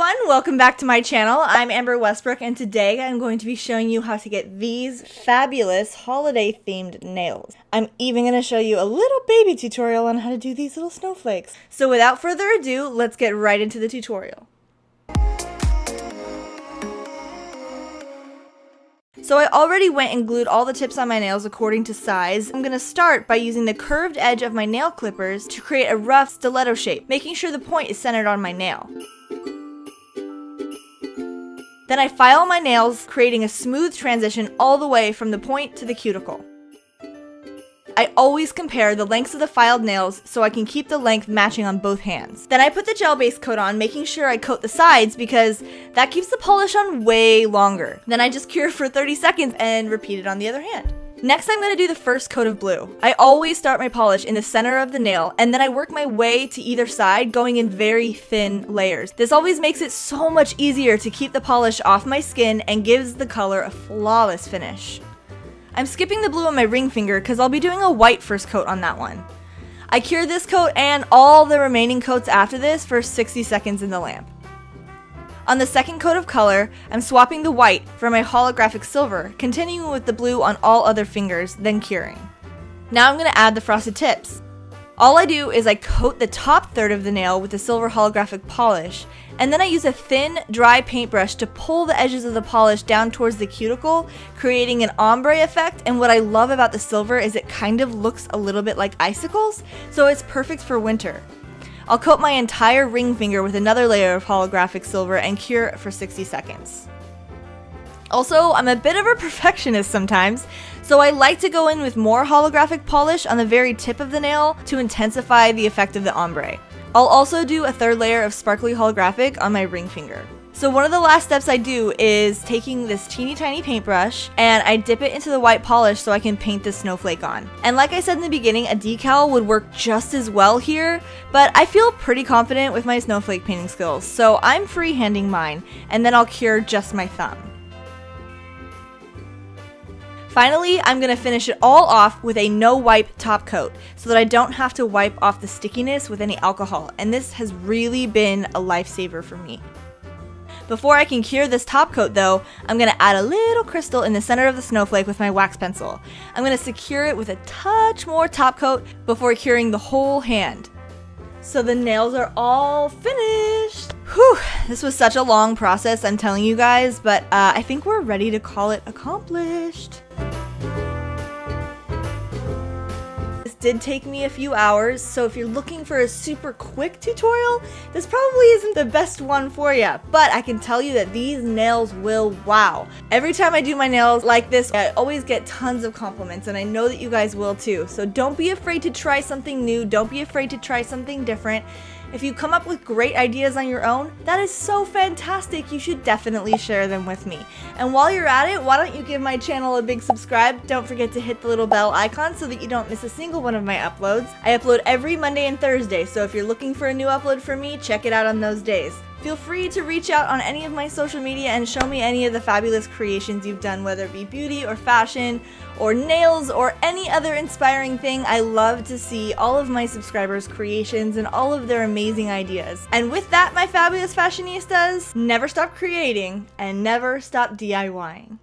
everyone, welcome back to my channel. I'm Amber Westbrook and today I'm going to be showing you how to get these fabulous holiday themed nails. I'm even going to show you a little baby tutorial on how to do these little snowflakes. So without further ado, let's get right into the tutorial. So I already went and glued all the tips on my nails according to size. I'm going to start by using the curved edge of my nail clippers to create a rough stiletto shape, making sure the point is centered on my nail. Then I file my nails, creating a smooth transition all the way from the point to the cuticle. I always compare the lengths of the filed nails so I can keep the length matching on both hands. Then I put the gel base coat on, making sure I coat the sides because that keeps the polish on way longer. Then I just cure for 30 seconds and repeat it on the other hand. Next, I'm going to do the first coat of blue. I always start my polish in the center of the nail, and then I work my way to either side, going in very thin layers. This always makes it so much easier to keep the polish off my skin and gives the color a flawless finish. I'm skipping the blue on my ring finger because I'll be doing a white first coat on that one. I cure this coat and all the remaining coats after this for 60 seconds in the lamp. On the second coat of color, I'm swapping the white for my holographic silver, continuing with the blue on all other fingers, then curing. Now I'm going to add the frosted tips. All I do is I coat the top third of the nail with the silver holographic polish, and then I use a thin, dry paintbrush to pull the edges of the polish down towards the cuticle, creating an ombre effect. And what I love about the silver is it kind of looks a little bit like icicles, so it's perfect for winter. I'll coat my entire ring finger with another layer of holographic silver and cure for 60 seconds. Also, I'm a bit of a perfectionist sometimes, so I like to go in with more holographic polish on the very tip of the nail to intensify the effect of the ombre. I'll also do a third layer of sparkly holographic on my ring finger. So one of the last steps I do is taking this teeny tiny paintbrush and I dip it into the white polish so I can paint this snowflake on. And like I said in the beginning, a decal would work just as well here, but I feel pretty confident with my snowflake painting skills, so I'm freehanding mine, and then I'll cure just my thumb. Finally, I'm going to finish it all off with a no-wipe top coat so that I don't have to wipe off the stickiness with any alcohol, and this has really been a lifesaver for me. Before I can cure this top coat though, I'm going to add a little crystal in the center of the snowflake with my wax pencil. I'm going to secure it with a touch more top coat before curing the whole hand. So the nails are all finished! Whew, this was such a long process, I'm telling you guys, but I think we're ready to call it accomplished. This did take me a few hours, so if you're looking for a super quick tutorial, this probably isn't the best one for you, but I can tell you that these nails will wow. Every time I do my nails like this, I always get tons of compliments, and I know that you guys will too, so don't be afraid to try something new, don't be afraid to try something different. If you come up with great ideas on your own, that is so fantastic, you should definitely share them with me. And while you're at it, why don't you give my channel a big subscribe? Don't forget to hit the little bell icon so that you don't miss a single one of my uploads. I upload every Monday and Thursday, so if you're looking for a new upload from me, check it out on those days. Feel free to reach out on any of my social media and show me any of the fabulous creations you've done, whether it be beauty or fashion or nails or any other inspiring thing. I love to see all of my subscribers' creations and all of their amazing ideas. And with that, my fabulous fashionistas, never stop creating and never stop DIYing.